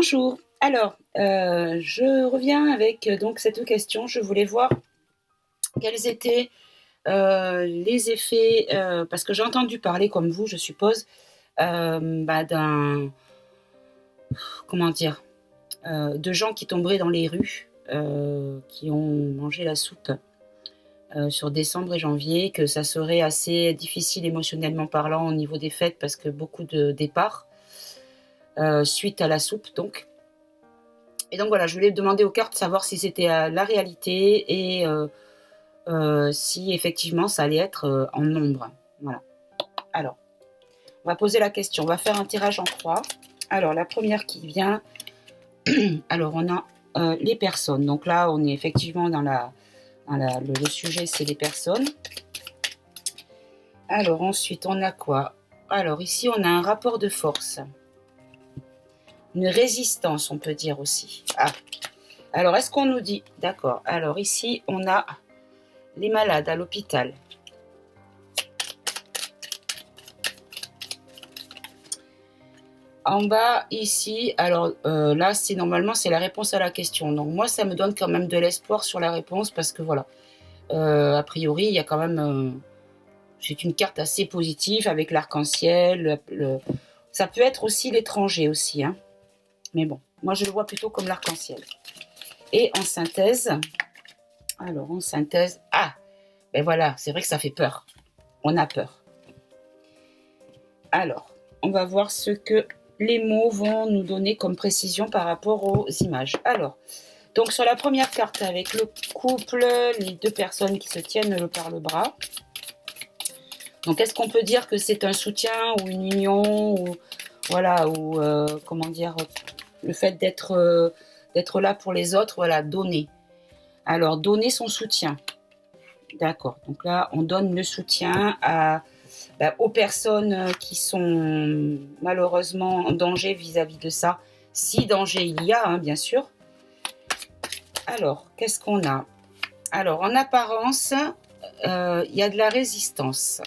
Bonjour. Alors, je reviens avec donc cette question. Je voulais voir quels étaient les effets, parce que j'ai entendu parler, comme vous, je suppose, d'un, comment dire, de gens qui tomberaient dans les rues, qui ont mangé la soupe sur décembre et janvier, que ça serait assez difficile émotionnellement parlant au niveau des fêtes, parce que beaucoup de départs suite à la soupe, donc. Et donc voilà, je voulais demander aux cartes savoir si c'était la réalité et si effectivement ça allait être en nombre. Voilà. Alors, on va poser la question. On va faire un tirage en croix. Alors, la première qui vient. Alors, on a les personnes. Donc là, on est effectivement dans le sujet, c'est les personnes. Alors, ensuite, on a quoi? Alors, ici, on a un rapport de force. Une résistance, on peut dire aussi. Ah. Alors, est-ce qu'on nous dit... D'accord. Alors, ici, on a les malades à l'hôpital. En bas, ici, alors là, normalement, c'est la réponse à la question. Donc, moi, ça me donne quand même de l'espoir sur la réponse parce que, voilà, a priori, il y a quand même... c'est une carte assez positive avec l'arc-en-ciel. Ça peut être aussi l'étranger aussi, hein. Mais bon, moi, je le vois plutôt comme l'arc-en-ciel. Et en synthèse... Alors, en synthèse... Ah, ben voilà, c'est vrai que ça fait peur. On a peur. Alors, on va voir ce que les mots vont nous donner comme précision par rapport aux images. Alors, donc sur la première carte avec le couple, les deux personnes qui se tiennent par le bras. Donc, est-ce qu'on peut dire que c'est un soutien ou une union ou voilà, ou comment dire, le fait d'être là pour les autres, voilà, donner. Alors, donner son soutien. D'accord. Donc là, on donne le soutien aux personnes qui sont malheureusement en danger vis-à-vis de ça. Si danger il y a, hein, bien sûr. Alors, qu'est-ce qu'on a? Alors, en apparence, il y a de la résistance.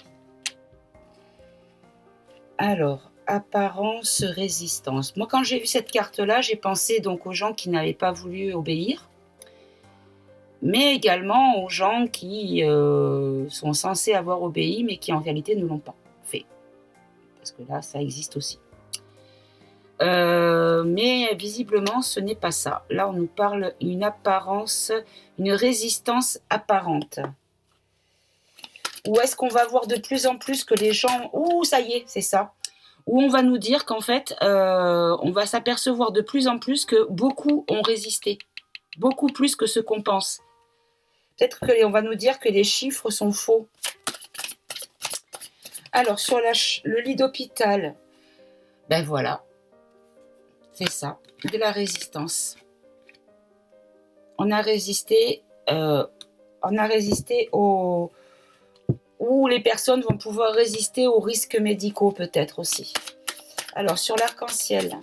Alors, apparence, résistance. Moi, quand j'ai vu cette carte-là, j'ai pensé donc aux gens qui n'avaient pas voulu obéir, mais également aux gens qui sont censés avoir obéi, mais qui en réalité ne l'ont pas fait. Parce que là, ça existe aussi. Mais visiblement, ce n'est pas ça. Là, on nous parle d'une apparence, une résistance apparente. Ou est-ce qu'on va voir de plus en plus que les gens... Ouh, ça y est, c'est ça. Où on va nous dire qu'en fait, on va s'apercevoir de plus en plus que beaucoup ont résisté. Beaucoup plus que ce qu'on pense. Peut-être qu'on va nous dire que les chiffres sont faux. Alors, sur le lit d'hôpital, ben voilà. C'est ça, de la résistance. On a résisté aux... Ou les personnes vont pouvoir résister aux risques médicaux peut-être aussi. Alors, sur l'arc-en-ciel.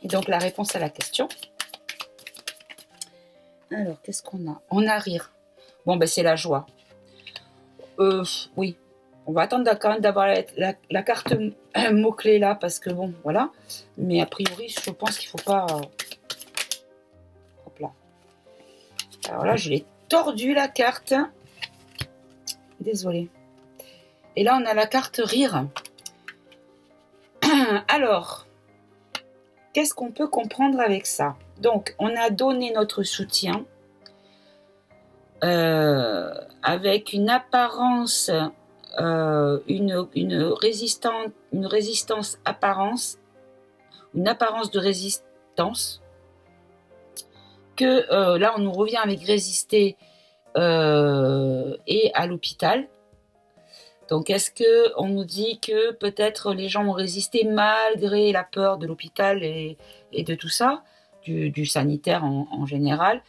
Et donc, la réponse à la question. Alors, qu'est-ce qu'on a? On a rire. Bon, ben c'est la joie. Oui. On va attendre quand même d'avoir la carte mot-clé là, parce que bon, voilà. Mais a priori, je pense qu'il ne faut pas... Hop là. Alors là, je l'ai tordu la carte. Désolée. Et là, on a la carte rire. Alors, qu'est-ce qu'on peut comprendre avec ça? Donc, on a donné notre soutien avec une apparence, une résistance apparence, une apparence de résistance, que là, on nous revient avec résister et à l'hôpital. Donc, est-ce qu'on nous dit que peut-être les gens ont résisté malgré la peur de l'hôpital et de tout ça, du sanitaire en général,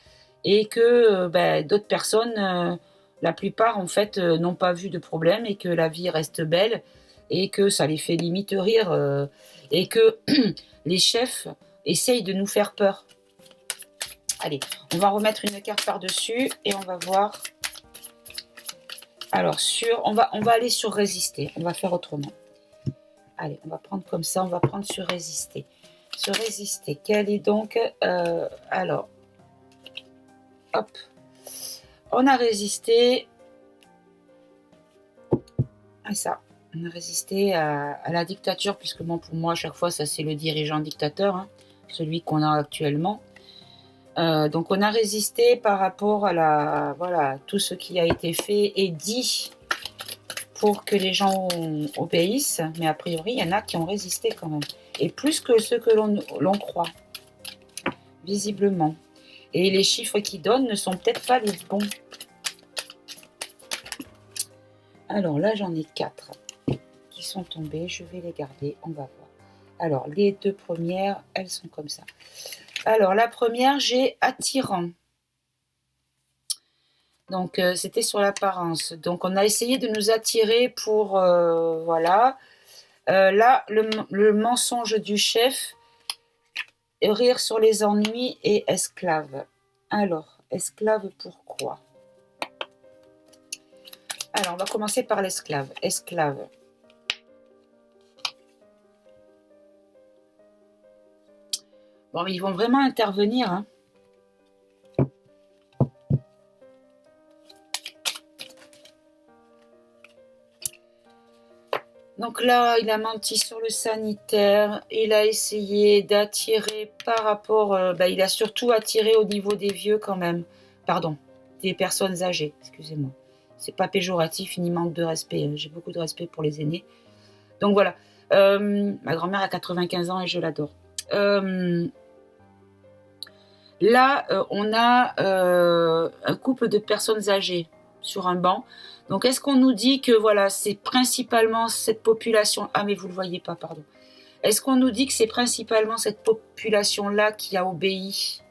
et que d'autres personnes, la plupart en fait, n'ont pas vu de problème et que la vie reste belle et que ça les fait limite rire et que les chefs essayent de nous faire peur. Allez, on va remettre une carte par-dessus et on va voir... Alors, on va aller sur résister. On va faire autrement. Allez, on va prendre comme ça, on va prendre sur résister. Sur résister, quel est donc... alors, hop, on a résisté à ça. On a résisté à la dictature, puisque bon, pour moi, à chaque fois, ça c'est le dirigeant dictateur, hein, celui qu'on a actuellement. Donc on a résisté par rapport à voilà, tout ce qui a été fait et dit pour que les gens obéissent, mais a priori, il y en a qui ont résisté quand même. Et plus que ceux que l'on croit, visiblement. Et les chiffres qu'ils donnent ne sont peut-être pas les bons. Alors là, j'en ai 4 qui sont tombés. Je vais les garder, on va voir. Alors, les 2 premières, elles sont comme ça. Alors, la première, j'ai attirant. Donc, c'était sur l'apparence. Donc, on a essayé de nous attirer pour... voilà. Là, le mensonge du chef, rire sur les ennuis et esclave. Alors, esclave, pourquoi? Alors, on va commencer par l'esclave. Esclave. Bon, mais ils vont vraiment intervenir, hein. Donc là, il a menti sur le sanitaire, il a essayé d'attirer par rapport... il a surtout attiré au niveau des vieux quand même. Pardon, des personnes âgées, excusez-moi. C'est pas péjoratif, ni manque de respect. J'ai beaucoup de respect pour les aînés. Donc voilà, ma grand-mère a 95 ans et je l'adore. Là, on a un couple de personnes âgées sur un banc. Donc, est-ce qu'on nous dit que voilà, c'est principalement cette population... Ah, mais vous ne le voyez pas, pardon. Est-ce qu'on nous dit que c'est principalement cette population-là qui a obéi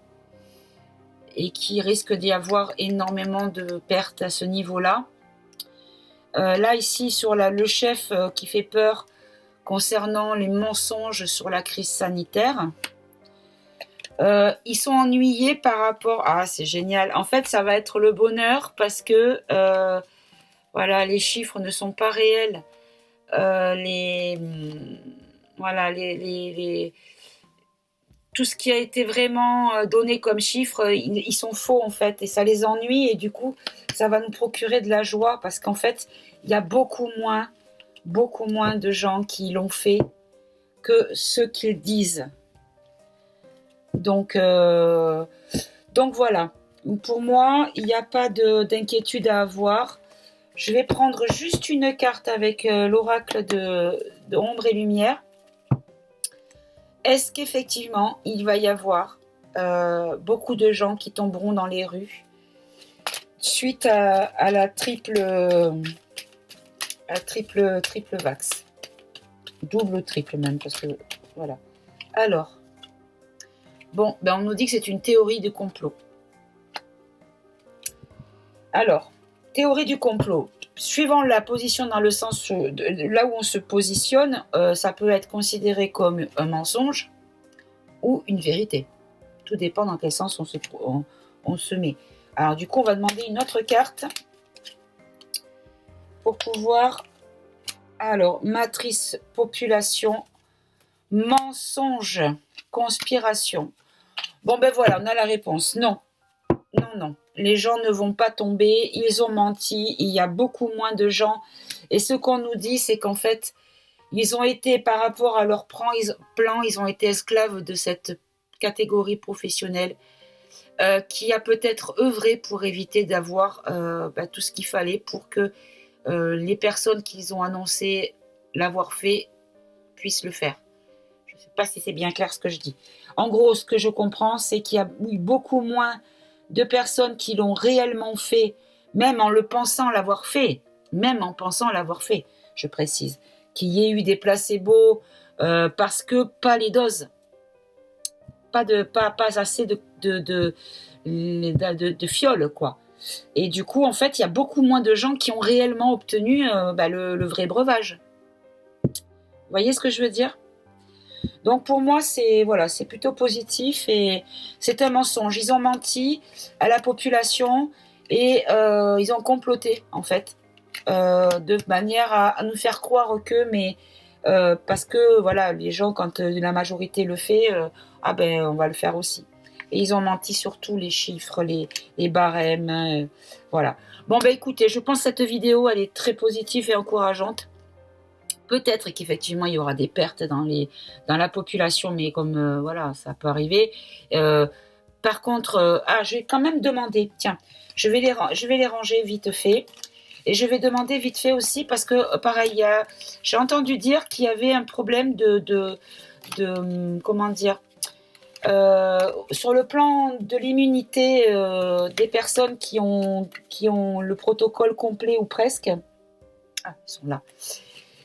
et qui risque d'y avoir énormément de pertes à ce niveau-là? Là, ici, sur le chef qui fait peur concernant les mensonges sur la crise sanitaire... ils sont ennuyés par rapport... Ah, c'est génial. En fait, ça va être le bonheur parce que... voilà, les chiffres ne sont pas réels. Voilà, tout ce qui a été vraiment donné comme chiffres, ils sont faux en fait, et ça les ennuie, et du coup, ça va nous procurer de la joie parce qu'en fait, il y a beaucoup moins de gens qui l'ont fait que ceux qu'ils disent. Donc voilà. Pour moi, il n'y a pas d'inquiétude à avoir. Je vais prendre juste une carte avec l'oracle de ombre et lumière. Est-ce qu'effectivement, il va y avoir beaucoup de gens qui tomberont dans les rues suite à la triple vax? Double triple même, parce que voilà. Alors, bon, on nous dit que c'est une théorie du complot. Alors, théorie du complot. Suivant la position dans le sens là où on se positionne, ça peut être considéré comme un mensonge ou une vérité. Tout dépend dans quel sens on se met. Alors du coup, on va demander une autre carte pour pouvoir... Alors, matrice, population, mensonge, conspiration. Bon, voilà, on a la réponse. Non. Non. Les gens ne vont pas tomber, ils ont menti, il y a beaucoup moins de gens. Et ce qu'on nous dit, c'est qu'en fait, ils ont été, par rapport à leur plan, ils ont été esclaves de cette catégorie professionnelle qui a peut-être œuvré pour éviter d'avoir tout ce qu'il fallait pour que les personnes qu'ils ont annoncé l'avoir fait puissent le faire. Je ne sais pas si c'est bien clair ce que je dis. En gros, ce que je comprends, c'est qu'il y a eu beaucoup moins de personnes qui l'ont réellement fait, même en pensant l'avoir fait, je précise, qu'il y ait eu des placebos parce que pas les doses, pas assez de fioles, quoi. Et du coup, en fait, il y a beaucoup moins de gens qui ont réellement obtenu le vrai breuvage. Vous voyez ce que je veux dire ? Donc pour moi, c'est plutôt positif et c'est un mensonge. Ils ont menti à la population et ils ont comploté en fait de manière à nous faire croire que parce que voilà, les gens, quand la majorité le fait, ah ben on va le faire aussi. Et ils ont menti sur tous les chiffres, les barèmes, hein, voilà. Bon ben écoutez, je pense que cette vidéo, elle est très positive et encourageante. Peut-être qu'effectivement il y aura des pertes dans la population, mais comme voilà, ça peut arriver. Par contre, je vais quand même demander, tiens, je vais les ranger vite fait. Et je vais demander vite fait aussi, parce que pareil, j'ai entendu dire qu'il y avait un problème comment dire, sur le plan de l'immunité des personnes qui ont le protocole complet ou presque. Ah, ils sont là.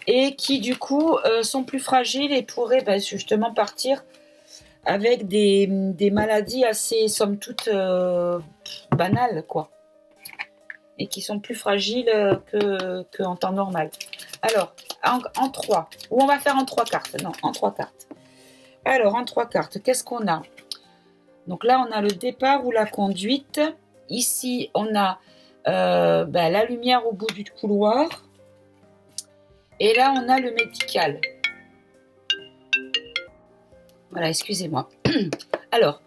Et qui du coup sont plus fragiles et pourraient justement partir avec des maladies assez, somme toute, banales, quoi. Et qui sont plus fragiles qu'en temps normal. Alors, en 3, ou on va faire en 3 cartes. Non, en 3 cartes. Alors, en 3 cartes, qu'est-ce qu'on a? Donc là, on a le départ ou la conduite. Ici, on a la lumière au bout du couloir. Et là, on a le médical. Voilà, excusez-moi. Alors,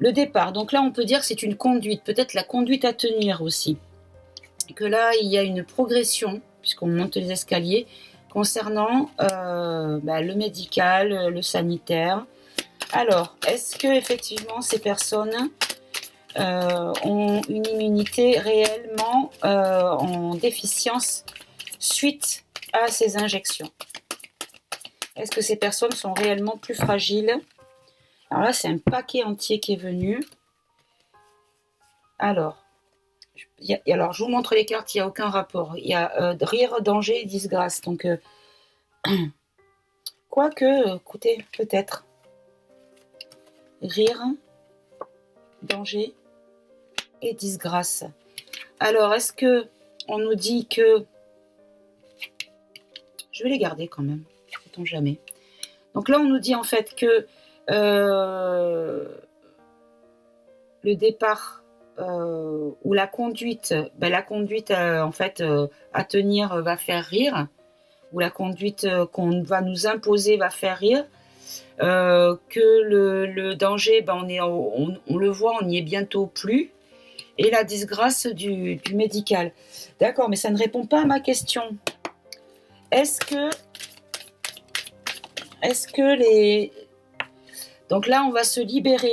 le départ. Donc là, on peut dire que c'est une conduite. Peut-être la conduite à tenir aussi. Que là, il y a une progression, puisqu'on monte les escaliers, concernant le médical, le sanitaire. Alors, est-ce que effectivement ces personnes ont une immunité réellement en déficience suite à ces injections? Est-ce que ces personnes sont réellement plus fragiles? Alors là, c'est un paquet entier qui est venu. Alors, je vous montre les cartes, il n'y a aucun rapport. Il y a rire, danger et disgrâce. Donc, quoique, écoutez, peut-être. Rire, danger et disgrâce. Alors, est-ce que on nous dit que... Je vais les garder quand même, sait-on jamais. Donc là, on nous dit en fait que le départ ou la conduite, en fait à tenir va faire rire, ou la conduite qu'on va nous imposer va faire rire, que le danger, on le voit, on n'y est bientôt plus, et la disgrâce du médical. D'accord, mais ça ne répond pas à ma question. Est-ce que les... Donc là, on va se libérer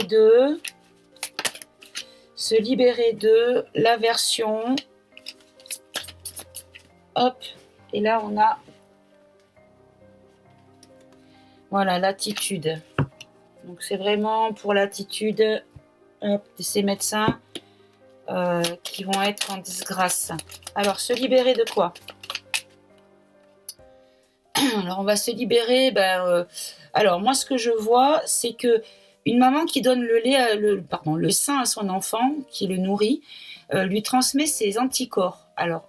de l'aversion. Hop, et là, on a... Voilà, l'attitude. Donc c'est vraiment pour l'attitude de ces médecins qui vont être en disgrâce. Alors, se libérer de quoi? Alors, on va se libérer... alors, moi, ce que je vois, c'est que une maman qui donne le sein à son enfant, qui le nourrit, lui transmet ses anticorps. Alors,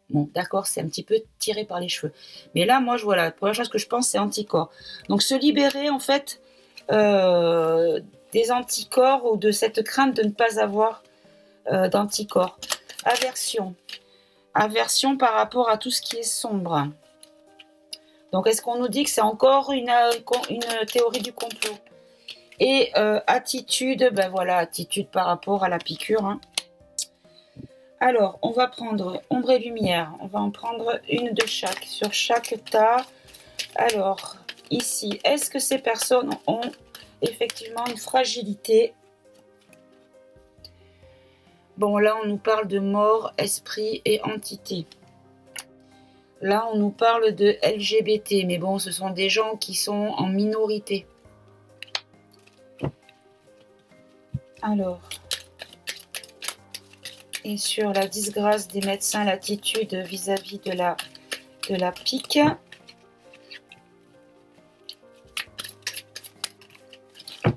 bon, d'accord, c'est un petit peu tiré par les cheveux. Mais là, moi, la première chose que je pense, c'est anticorps. Donc, se libérer, en fait, des anticorps ou de cette crainte de ne pas avoir d'anticorps. Aversion. Aversion par rapport à tout ce qui est sombre. Donc, est-ce qu'on nous dit que c'est encore une théorie du complot? Et attitude, attitude par rapport à la piqûre. Hein. Alors, on va prendre ombre et lumière. On va en prendre une de chaque, sur chaque tas. Alors, ici, est-ce que ces personnes ont effectivement une fragilité? Bon, là, on nous parle de mort, esprit et entité. Là, on nous parle de LGBT, mais bon, ce sont des gens qui sont en minorité. Alors, et sur la disgrâce des médecins, l'attitude vis-à-vis de la pique.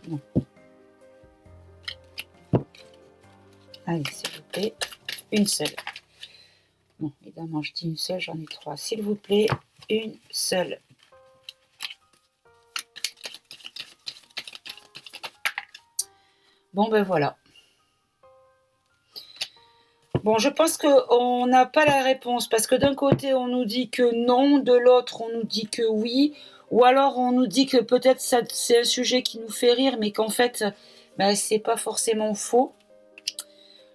Non. Allez, s'il vous plaît, une seule. Bon, évidemment, je dis une seule, j'en ai 3. S'il vous plaît, une seule. Bon, ben voilà. Bon, je pense qu'on n'a pas la réponse parce que d'un côté, on nous dit que non, de l'autre, on nous dit que oui, ou alors on nous dit que peut-être c'est un sujet qui nous fait rire, mais qu'en fait, c'est pas forcément faux.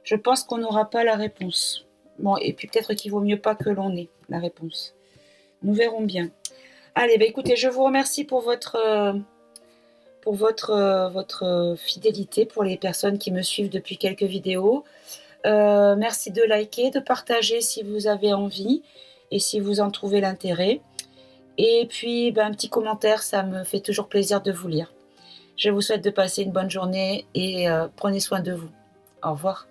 Je pense qu'on n'aura pas la réponse. Bon, et puis peut-être qu'il vaut mieux pas que l'on ait la réponse. Nous verrons bien. Allez, écoutez, je vous remercie pour votre fidélité, pour les personnes qui me suivent depuis quelques vidéos. Merci de liker, de partager si vous avez envie et si vous en trouvez l'intérêt. Et puis, un petit commentaire, ça me fait toujours plaisir de vous lire. Je vous souhaite de passer une bonne journée et prenez soin de vous. Au revoir.